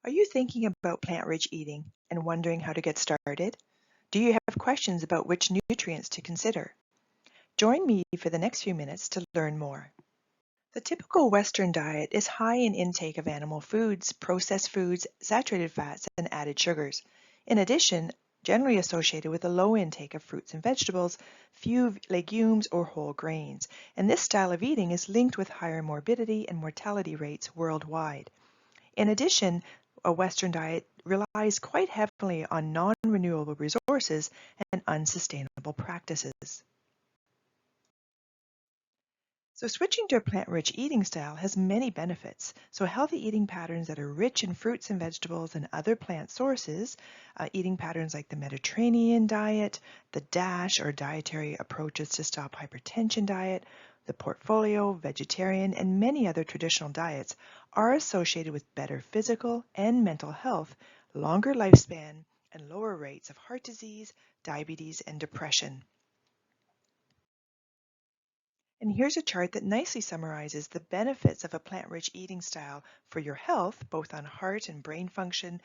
Are you thinking about plant-rich eating and wondering how to get started? Do you have questions about which nutrients to consider? Join me for the next few minutes to learn more. The typical Western diet is high in intake of animal foods, processed foods, saturated fats, and added sugars. In addition, generally associated with a low intake of fruits and vegetables, few legumes or whole grains. And this style of eating is linked with higher morbidity and mortality rates worldwide. In addition, a Western diet relies quite heavily on non-renewable resources and unsustainable practices. So switching to a plant-rich eating style has many benefits. So healthy eating patterns that are rich in fruits and vegetables and other plant sources, eating patterns like the Mediterranean diet, the DASH or dietary approaches to stop hypertension diet, the portfolio, vegetarian, and many other traditional diets are associated with better physical and mental health, longer lifespan, and lower rates of heart disease, diabetes, and depression. And here's a chart that nicely summarizes the benefits of a plant-rich eating style for your health, both on heart and brain function,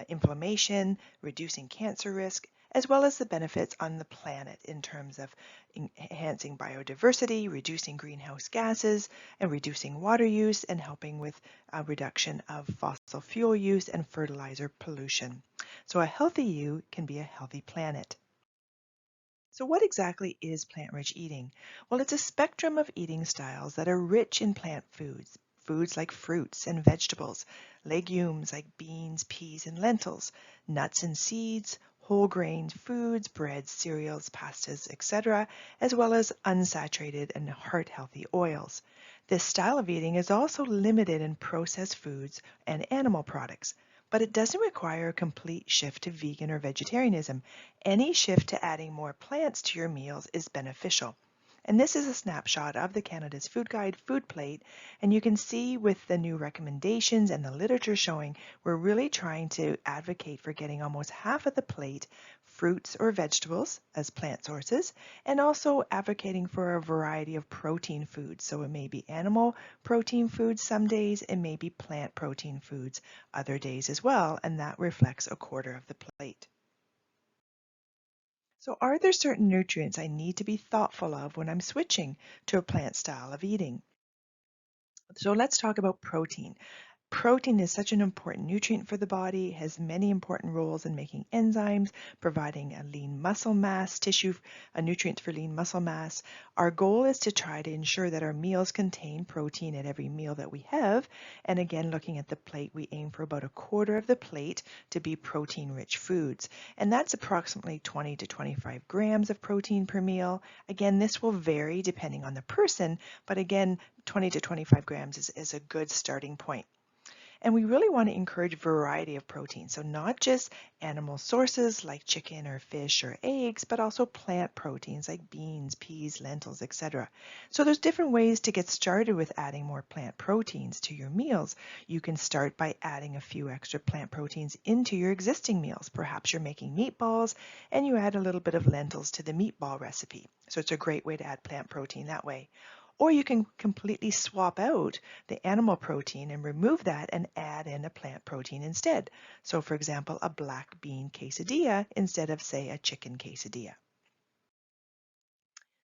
inflammation, reducing cancer risk, as well as the benefits on the planet in terms of enhancing biodiversity, reducing greenhouse gases, and reducing water use, and helping with a reduction of fossil fuel use and fertilizer pollution. So a healthy you can be a healthy planet. So what exactly is plant-rich eating? Well, it's a spectrum of eating styles that are rich in plant foods, foods like fruits and vegetables, legumes like beans, peas, and lentils, nuts and seeds, whole grain foods, breads, cereals, pastas, etc., as well as unsaturated and heart-healthy oils. This style of eating is also limited in processed foods and animal products, but it doesn't require a complete shift to vegan or vegetarianism. Any shift to adding more plants to your meals is beneficial. And this is a snapshot of the Canada's Food Guide Food Plate, and you can see with the new recommendations and the literature showing we're really trying to advocate for getting almost half of the plate fruits or vegetables as plant sources, and also advocating for a variety of protein foods. So it may be animal protein foods some days, it may be plant protein foods other days as well, and that reflects a quarter of the plate. So are there certain nutrients I need to be thoughtful of when I'm switching to a plant style of eating? So let's talk about protein. Protein is such an important nutrient for the body, has many important roles in making enzymes, providing a lean muscle mass, tissue, a nutrient for lean muscle mass. Our goal is to try to ensure that our meals contain protein at every meal that we have. And again, looking at the plate, we aim for about a quarter of the plate to be protein-rich foods. And that's approximately 20 to 25 grams of protein per meal. Again, this will vary depending on the person, but again, 20 to 25 grams is a good starting point. And we really want to encourage variety of protein. So not just animal sources like chicken or fish or eggs, but also plant proteins like beans, peas, lentils, etc. So there's different ways to get started with adding more plant proteins to your meals. You can start by adding a few extra plant proteins into your existing meals. Perhaps you're making meatballs and you add a little bit of lentils to the meatball recipe. So it's a great way to add plant protein that way. Or you can completely swap out the animal protein and remove that and add in a plant protein instead. So for example, a black bean quesadilla instead of, say, a chicken quesadilla.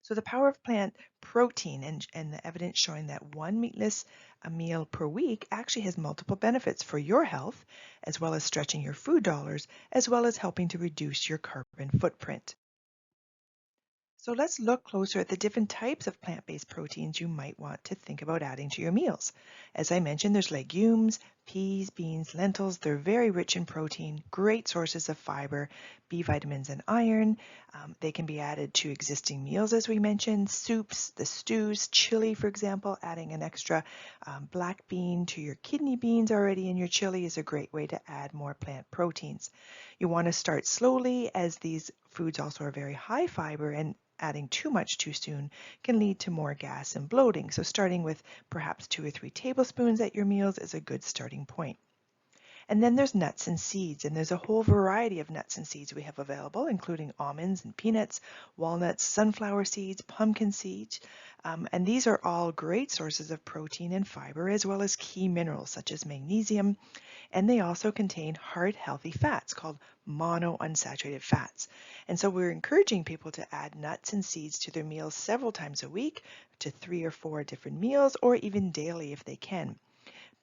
So the power of plant protein and the evidence showing that one meatless meal per week actually has multiple benefits for your health, as well as stretching your food dollars, as well as helping to reduce your carbon footprint. So let's look closer at the different types of plant-based proteins you might want to think about adding to your meals. As I mentioned, there's legumes, peas, beans, lentils. They're very rich in protein, great sources of fiber, B vitamins and iron. They can be added to existing meals, as we mentioned, soups, the stews, chili, for example, adding an extra black bean to your kidney beans already in your chili is a great way to add more plant proteins. You want to start slowly, as these foods also are very high fiber, and adding too much too soon can lead to more gas and bloating. So starting with perhaps 2 or 3 tablespoons at your meals is a good starting point. And then there's nuts and seeds, and there's a whole variety of nuts and seeds we have available, including almonds and peanuts, walnuts, sunflower seeds, pumpkin seeds. And these are all great sources of protein and fiber, as well as key minerals such as magnesium, and they also contain heart-healthy fats called monounsaturated fats. And so we're encouraging people to add nuts and seeds to their meals several times a week, to 3 or 4 different meals, or even daily if they can.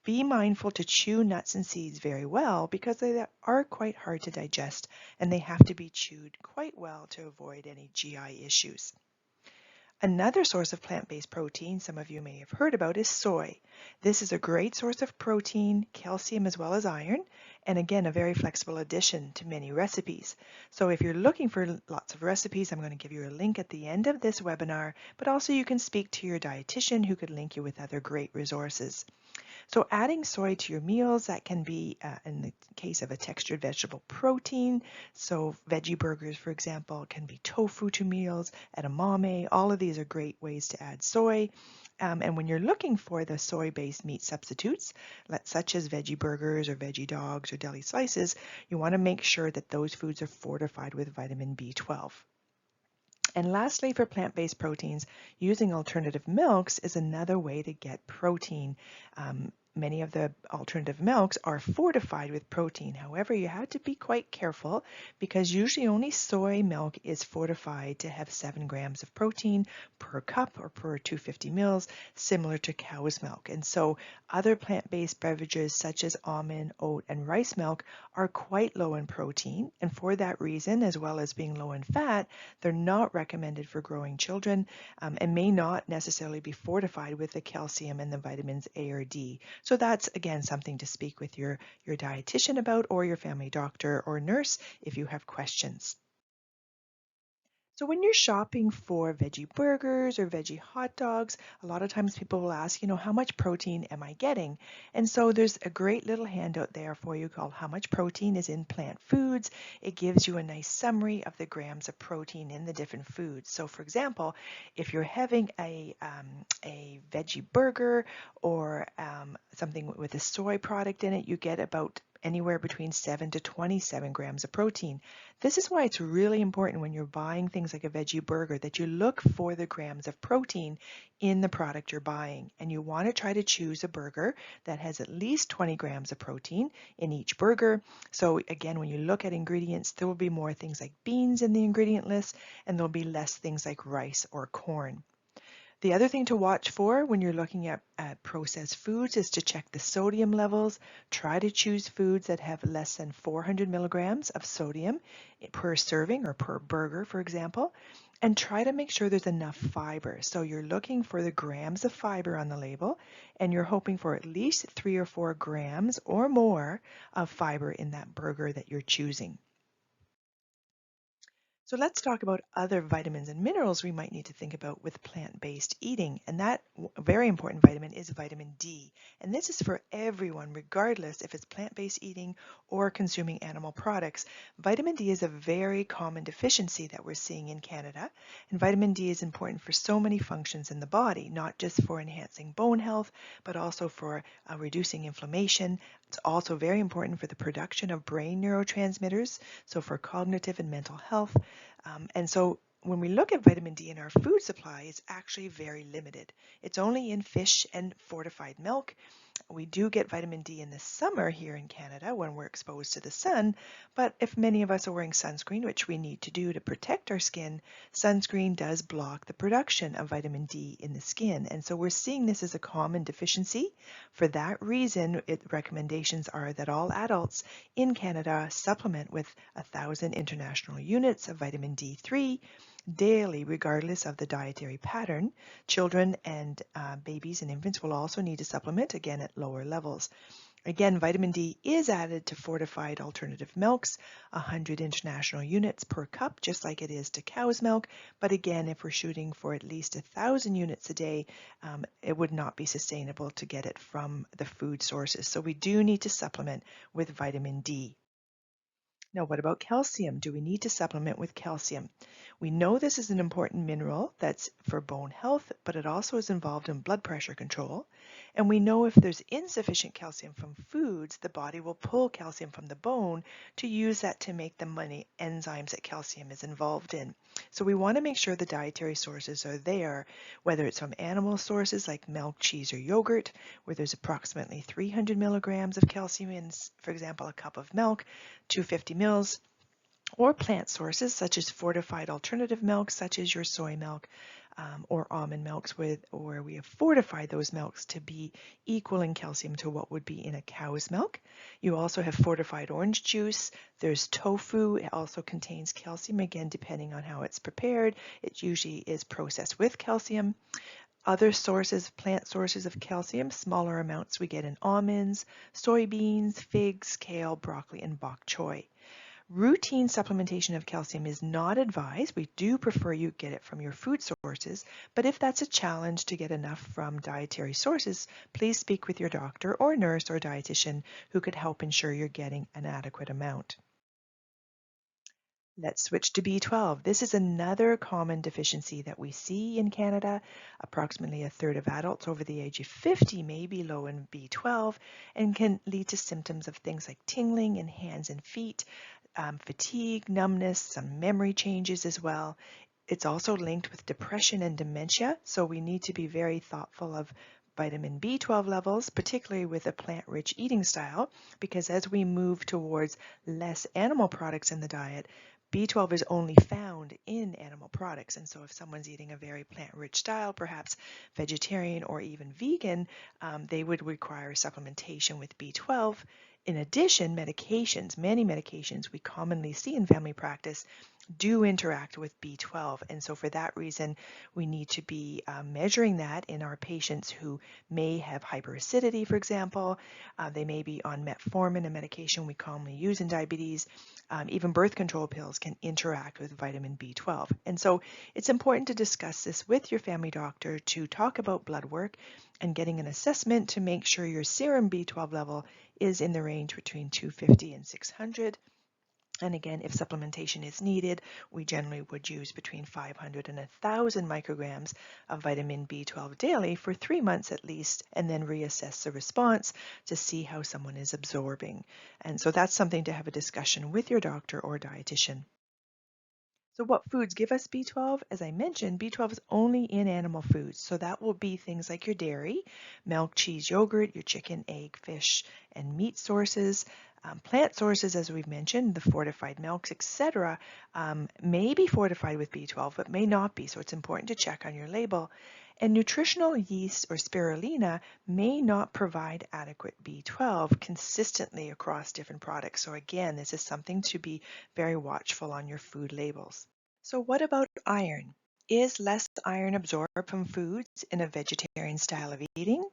Be mindful to chew nuts and seeds very well because they are quite hard to digest and they have to be chewed quite well to avoid any GI issues. Another source of plant-based protein some of you may have heard about is soy. This is a great source of protein, calcium as well as iron, and again a very flexible addition to many recipes. So if you're looking for lots of recipes, I'm going to give you a link at the end of this webinar, but also you can speak to your dietitian who could link you with other great resources. So adding soy to your meals, that can be, in the case of a textured vegetable protein, so veggie burgers, for example, can be tofu to meals, edamame, all of these are great ways to add soy. And when you're looking for the soy-based meat substitutes, such as veggie burgers or veggie dogs or deli slices, you want to make sure that those foods are fortified with vitamin B12. And lastly, for plant-based proteins, using alternative milks is another way to get protein. Many of the alternative milks are fortified with protein. However, you have to be quite careful because usually only soy milk is fortified to have 7 grams of protein per cup or per 250 mils, similar to cow's milk. And so other plant-based beverages such as almond, oat, and rice milk are quite low in protein. And for that reason, as well as being low in fat, they're not recommended for growing children and may not necessarily be fortified with the calcium and the vitamins A or D. So that's, again, something to speak with your dietitian about or your family doctor or nurse if you have questions. So when you're shopping for veggie burgers or veggie hot dogs, a lot of times people will ask, how much protein am I getting? And so there's a great little handout there for you called How Much Protein is in Plant Foods. It gives you a nice summary of the grams of protein in the different foods. So for example, if you're having a veggie burger or something with a soy product in it, you get about anywhere between 7 to 27 grams of protein. This is why it's really important when you're buying things like a veggie burger that you look for the grams of protein in the product you're buying. And you want to try to choose a burger that has at least 20 grams of protein in each burger. So again, when you look at ingredients, there will be more things like beans in the ingredient list, and there'll be less things like rice or corn. The other thing to watch for when you're looking at processed foods is to check the sodium levels. Try to choose foods that have less than 400 milligrams of sodium per serving or per burger, for example. And try to make sure there's enough fiber. So you're looking for the grams of fiber on the label, and you're hoping for at least 3 or 4 grams or more of fiber in that burger that you're choosing. So let's talk about other vitamins and minerals we might need to think about with plant-based eating. And that very important vitamin is vitamin D. And this is for everyone, regardless if it's plant-based eating or consuming animal products. Vitamin D is a very common deficiency that we're seeing in Canada. And vitamin D is important for so many functions in the body, not just for enhancing bone health, but also for reducing inflammation. It's also very important for the production of brain neurotransmitters, so for cognitive and mental health. And so when we look at vitamin D in our food supply, it's actually very limited. It's only in fish and fortified milk. We do get vitamin D in the summer here in Canada when we're exposed to the sun, but if many of us are wearing sunscreen, which we need to do to protect our skin, sunscreen does block the production of vitamin D in the skin. And so we're seeing this as a common deficiency. For that reason, recommendations are that all adults in Canada supplement with 1,000 international units of vitamin D3 daily, regardless of the dietary pattern. Children and babies and infants will also need to supplement, again, at lower levels. Again, vitamin D is added to fortified alternative milks, 100 international units per cup, just like it is to cow's milk. But again, if we're shooting for at least 1,000 units a day, it would not be sustainable to get it from the food sources. So we do need to supplement with vitamin D. Now, what about calcium? Do we need to supplement with calcium? We know this is an important mineral that's for bone health, but it also is involved in blood pressure control. And we know if there's insufficient calcium from foods, the body will pull calcium from the bone to use that to make the many enzymes that calcium is involved in. So we want to make sure the dietary sources are there, whether it's from animal sources like milk, cheese, or yogurt, where there's approximately 300 milligrams of calcium in, for example, a cup of milk, 250 mils, or plant sources such as fortified alternative milks, such as your soy milk or almond milks, where we have fortified those milks to be equal in calcium to what would be in a cow's milk. You also have fortified orange juice. There's tofu. It also contains calcium, again, depending on how it's prepared. It usually is processed with calcium. Other sources, plant sources of calcium, smaller amounts we get in almonds, soybeans, figs, kale, broccoli, and bok choy. Routine supplementation of calcium is not advised. We do prefer you get it from your food sources, but if that's a challenge to get enough from dietary sources, please speak with your doctor or nurse or dietitian who could help ensure you're getting an adequate amount. Let's switch to B12. This is another common deficiency that we see in Canada. Approximately a third of adults over the age of 50 may be low in B12 and can lead to symptoms of things like tingling in hands and feet, fatigue, numbness, some memory changes as well. It's also linked with depression and dementia, so we need to be very thoughtful of vitamin B12 levels, particularly with a plant-rich eating style, because as we move towards less animal products in the diet, B12 is only found in animal products. And so if someone's eating a very plant-rich style, perhaps vegetarian or even vegan, they would require supplementation with B12. In addition, medications, many medications we commonly see in family practice do interact with B12. And so for that reason, we need to be measuring that in our patients who may have hyperacidity, for example. They may be on metformin, a medication we commonly use in diabetes. Even birth control pills can interact with vitamin B12. And so it's important to discuss this with your family doctor to talk about blood work and getting an assessment to make sure your serum B12 level is in the range between 250 and 600. And again, if supplementation is needed, we generally would use between 500 and 1,000 micrograms of vitamin B12 daily for 3 months at least, and then reassess the response to see how someone is absorbing. And so that's something to have a discussion with your doctor or dietitian. So what foods give us B12? As I mentioned, B12 is only in animal foods. So that will be things like your dairy, milk, cheese, yogurt, your chicken, egg, fish, and meat sources. Plant sources, as we've mentioned, the fortified milks, etc., may be fortified with B12, but may not be. So it's important to check on your label. And nutritional yeast or spirulina may not provide adequate B12 consistently across different products. So again, this is something to be very watchful on your food labels. So what about iron? Is less iron absorbed from foods in a vegetarian style of eating?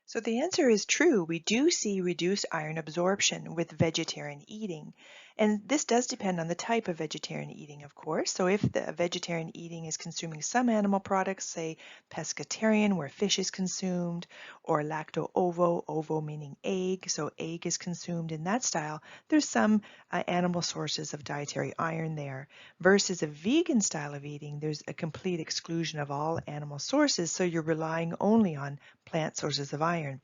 So the answer is true. We do see reduced iron absorption with vegetarian eating. And this does depend on the type of vegetarian eating, of course. So if the vegetarian eating is consuming some animal products, say pescatarian, where fish is consumed, or lacto-ovo, ovo meaning egg, so egg is consumed in that style, there's some animal sources of dietary iron there. Versus a vegan style of eating, there's a complete exclusion of all animal sources, so you're relying only on plant sources of iron.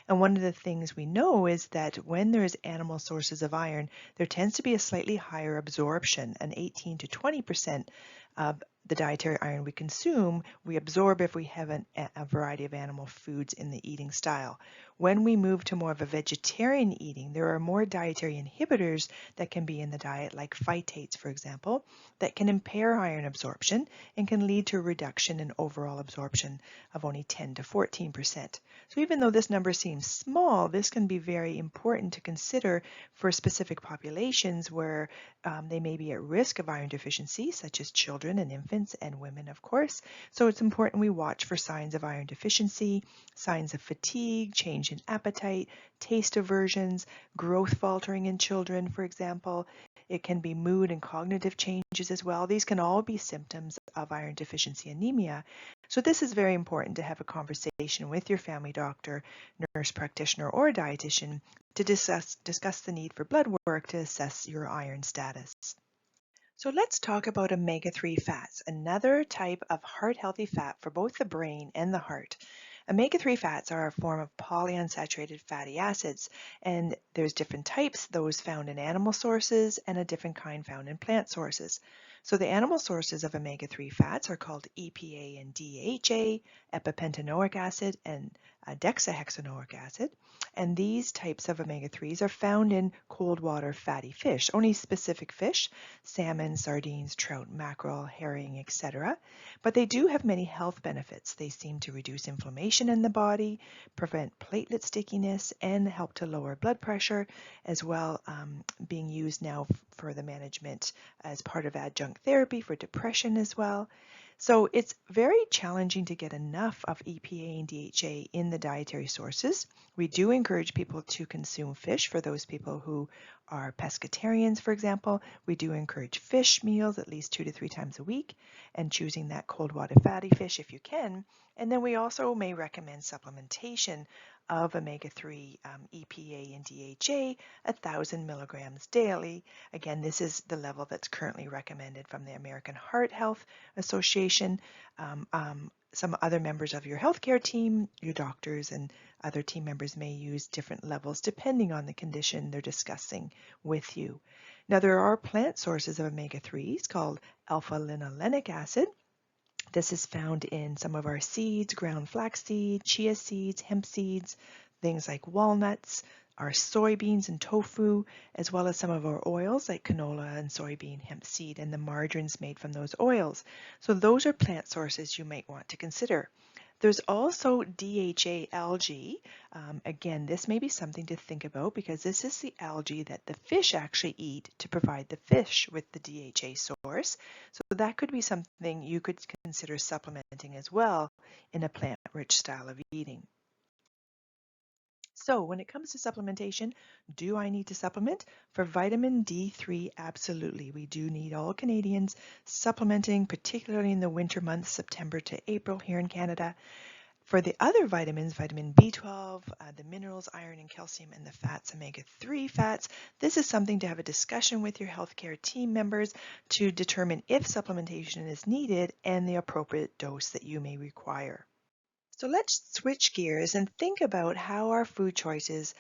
And one of the things we know is that when there's animal sources of iron, there tends to be a slightly higher absorption, an 18 to 20% of the dietary iron we consume, we absorb if we have a variety of animal foods in the eating style. When we move to more of a vegetarian eating, there are more dietary inhibitors that can be in the diet, like phytates, for example, that can impair iron absorption and can lead to a reduction in overall absorption of only 10 to 14%. So even though this number seems small, this can be very important to consider for specific populations where they may be at risk of iron deficiency, such as children and infants and women, of course. So it's important we watch for signs of iron deficiency, signs of fatigue, change in appetite, taste aversions, growth faltering in children, for example. It can be mood and cognitive changes as well. These can all be symptoms of iron deficiency anemia. So this is very important to have a conversation with your family doctor, nurse practitioner, or dietitian to discuss the need for blood work to assess your iron status. So let's talk about omega-3 fats, another type of heart-healthy fat for both the brain and the heart. Omega-3 fats are a form of polyunsaturated fatty acids, and there's different types, those found in animal sources and a different kind found in plant sources. So the animal sources of omega-3 fats are called EPA and DHA, epipentanoic acid, and dexahexanoic acid. And these types of omega-3s are found in cold water fatty fish, only specific fish, salmon, sardines, trout, mackerel, herring, etc. But they do have many health benefits. They seem to reduce inflammation in the body, prevent platelet stickiness, and help to lower blood pressure, as well being used now for the management as part of adjunct therapy for depression as well. So it's very challenging to get enough of EPA and DHA in the dietary sources. We do encourage people to consume fish for those people who are pescatarians, for example. We do encourage fish meals at least 2 to 3 times a week and choosing that cold water fatty fish if you can. And then we also may recommend supplementation of omega-3 EPA and DHA 1,000 milligrams daily. Again, this is the level that's currently recommended from the American Heart Health Association. Some other members of your healthcare team, your doctors and other team members may use different levels depending on the condition they're discussing with you. Now, there are plant sources of omega-3s called alpha-linolenic acid. This is found in some of our seeds, ground flaxseed, chia seeds, hemp seeds, things like walnuts, our soybeans and tofu, as well as some of our oils like canola and soybean, hemp seed, and the margarines made from those oils. So those are plant sources you might want to consider. There's also DHA algae. Again, this may be something to think about because this is the algae that the fish actually eat to provide the fish with the DHA source. So that could be something you could consider supplementing as well in a plant-rich style of eating. So when it comes to supplementation, do I need to supplement? For vitamin D3, absolutely. We do need all Canadians supplementing, particularly in the winter months, September to April here in Canada. For the other vitamins, vitamin B12, the minerals, iron and calcium, and the fats, omega-3 fats, this is something to have a discussion with your healthcare team members to determine if supplementation is needed and the appropriate dose that you may require. So let's switch gears and think about how our food choices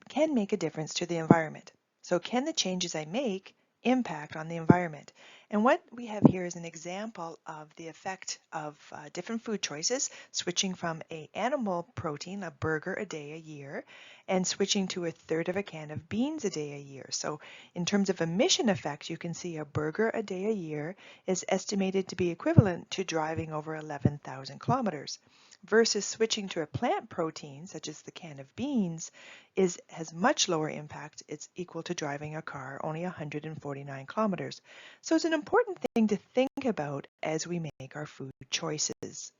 can make a difference to the environment. So can the changes I make impact on the environment? And what we have here is an example of the effect of different food choices, switching from an animal protein, a burger a day a year, and switching to 1/3 of a can of beans a day a year. So in terms of emission effects, you can see a burger a day a year is estimated to be equivalent to driving over 11,000 kilometers. Versus switching to a plant protein, such as the can of beans, has much lower impact. It's equal to driving a car only 149 kilometers. So it's an important thing to think about as we make our food choices.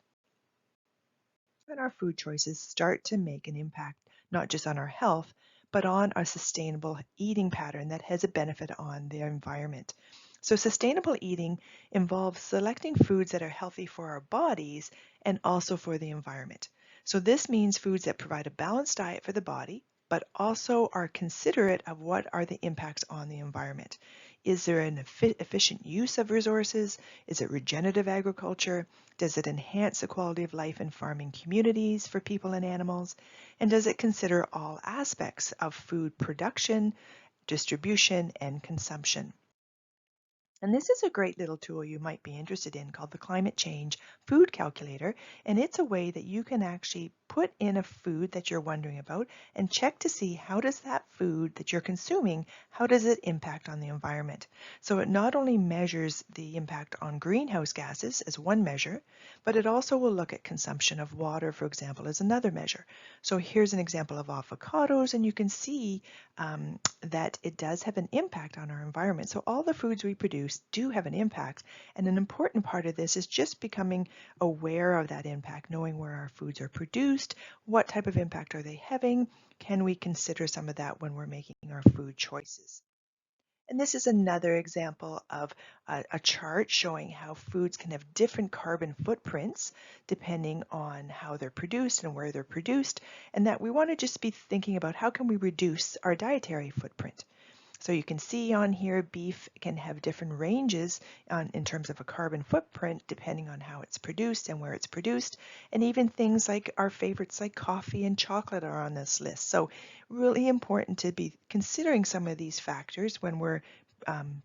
And our food choices start to make an impact not just on our health, but on a sustainable eating pattern that has a benefit on the environment. So sustainable eating involves selecting foods that are healthy for our bodies and also for the environment. So this means foods that provide a balanced diet for the body, but also are considerate of what are the impacts on the environment. Is there an efficient use of resources? Is it regenerative agriculture? Does it enhance the quality of life in farming communities for people and animals? And does it consider all aspects of food production, distribution, and consumption? And this is a great little tool you might be interested in called the Climate Change Food Calculator. And it's a way that you can actually put in a food that you're wondering about and check to see how does that food that you're consuming, how does it impact on the environment? So it not only measures the impact on greenhouse gases as one measure, but it also will look at consumption of water, for example, as another measure. So here's an example of avocados, and you can see that it does have an impact on our environment. So all the foods we produce do have an impact, and an important part of this is just becoming aware of that impact, knowing where our foods are produced, what type of impact are they having, can we consider some of that when we're making our food choices. And this is another example of a chart showing how foods can have different carbon footprints depending on how they're produced and where they're produced, and that we want to just be thinking about how can we reduce our dietary footprint. So you can see on here, beef can have different ranges in terms of a carbon footprint, depending on how it's produced and where it's produced. And even things like our favorites like coffee and chocolate are on this list. So really important to be considering some of these factors when we're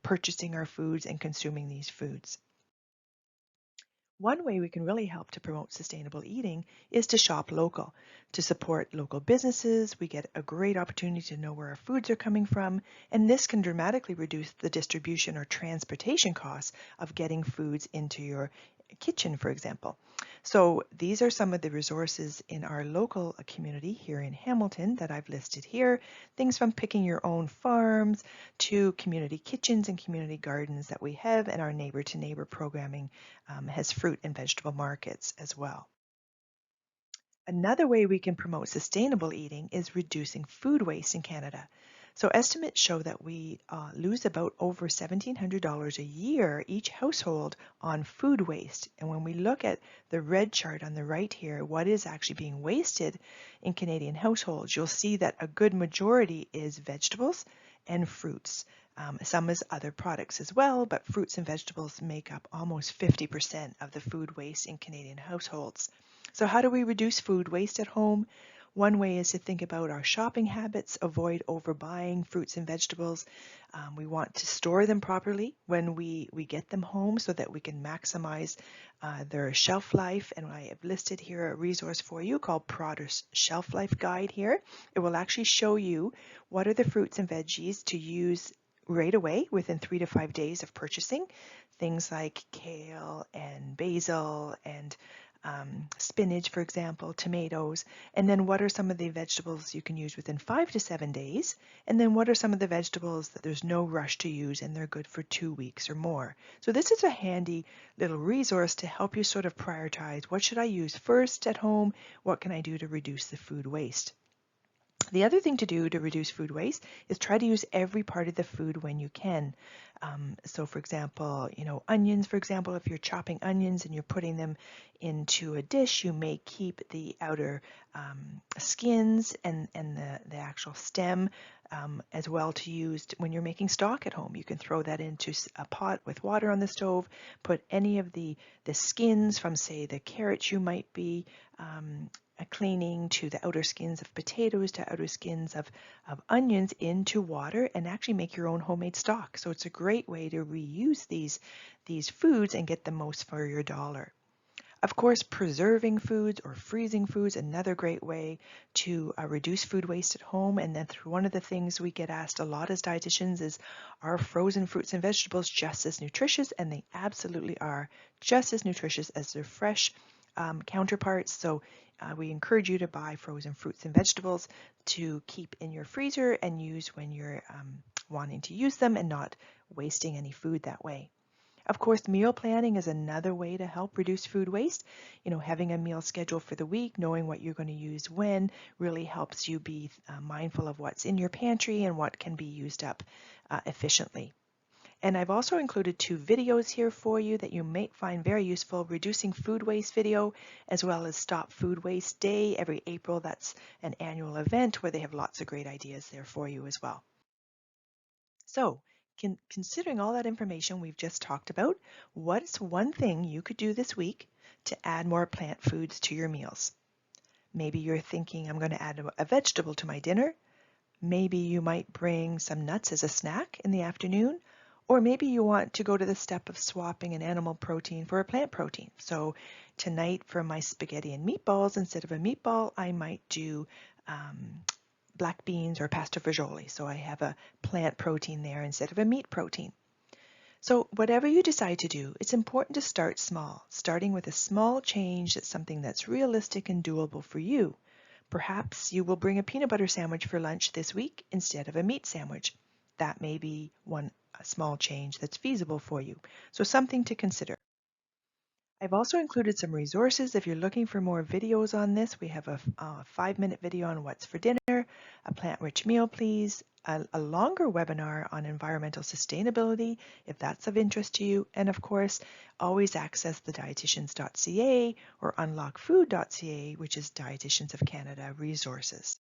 purchasing our foods and consuming these foods. One way we can really help to promote sustainable eating is to shop local. To support local businesses, we get a great opportunity to know where our foods are coming from, and this can dramatically reduce the distribution or transportation costs of getting foods into your kitchen, for example. So these are some of the resources in our local community here in Hamilton that I've listed here. Things from picking your own farms to community kitchens and community gardens that we have, and our neighbor to neighbor programming has fruit and vegetable markets as well. Another way we can promote sustainable eating is reducing food waste in Canada. So estimates show that we lose about over $1,700 a year each household on food waste. And when we look at the red chart on the right here, what is actually being wasted in Canadian households, you'll see that a good majority is vegetables and fruits. Some is other products as well, but fruits and vegetables make up almost 50% of the food waste in Canadian households. So how do we reduce food waste at home? One way is to think about our shopping habits, avoid overbuying fruits and vegetables. We want to store them properly when we get them home so that we can maximize their shelf life. And I have listed here a resource for you called Produce Shelf Life Guide here. It will actually show you what are the fruits and veggies to use right away within 3 to 5 days of purchasing. Things like kale and basil and spinach, for example, tomatoes, and then what are some of the vegetables you can use within 5 to 7 days, and then what are some of the vegetables that there's no rush to use and they're good for 2 weeks or more. So this is a handy little resource to help you sort of prioritize what should I use first at home, what can I do to reduce the food waste. The other thing to do to reduce food waste is try to use every part of the food when you can. So for example, onions, for example, if you're chopping onions and you're putting them into a dish, you may keep the outer skins and the actual stem as well to use when you're making stock at home. You can throw that into a pot with water on the stove, put any of the skins from, say, the carrots you might be cleaning, to the outer skins of potatoes, to outer skins of onions into water, and actually make your own homemade stock. So it's a great way to reuse these foods and get the most for your dollar. Of course, preserving foods or freezing foods, another great way to reduce food waste at home. And then one of the things we get asked a lot as dietitians is, are frozen fruits and vegetables just as nutritious? And they absolutely are just as nutritious as their fresh counterparts. So we encourage you to buy frozen fruits and vegetables to keep in your freezer and use when you're wanting to use them and not wasting any food that way. Of course, meal planning is another way to help reduce food waste. Having a meal schedule for the week, knowing what you're going to use when, really helps you be mindful of what's in your pantry and what can be used up efficiently. And I've also included 2 videos here for you that you may find very useful: Reducing Food Waste video, as well as Stop Food Waste Day every April. That's an annual event where they have lots of great ideas there for you as well. So, considering all that information we've just talked about, what's one thing you could do this week to add more plant foods to your meals? Maybe you're thinking, I'm going to add a vegetable to my dinner. Maybe you might bring some nuts as a snack in the afternoon. Or maybe you want to go to the step of swapping an animal protein for a plant protein. So tonight for my spaghetti and meatballs, instead of a meatball, I might do black beans or pasta fagioli. So I have a plant protein there instead of a meat protein. So whatever you decide to do, it's important to start small, starting with a small change that's something that's realistic and doable for you. Perhaps you will bring a peanut butter sandwich for lunch this week instead of a meat sandwich. That may be one small change that's feasible for you. So something to consider. I've also included some resources. If you're looking for more videos on this, we have a 5-minute video on what's for dinner, a plant-rich meal please, a longer webinar on environmental sustainability, if that's of interest to you, and of course, always access the dietitians.ca or unlockfood.ca, which is Dietitians of Canada resources.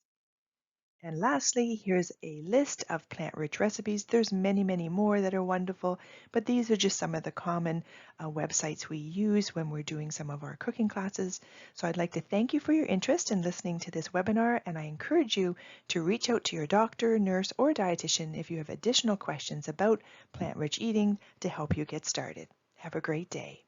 And lastly, here's a list of plant-rich recipes. There's many, many more that are wonderful, but these are just some of the common websites we use when we're doing some of our cooking classes. So I'd like to thank you for your interest in listening to this webinar, and I encourage you to reach out to your doctor, nurse, or dietitian if you have additional questions about plant-rich eating to help you get started. Have a great day.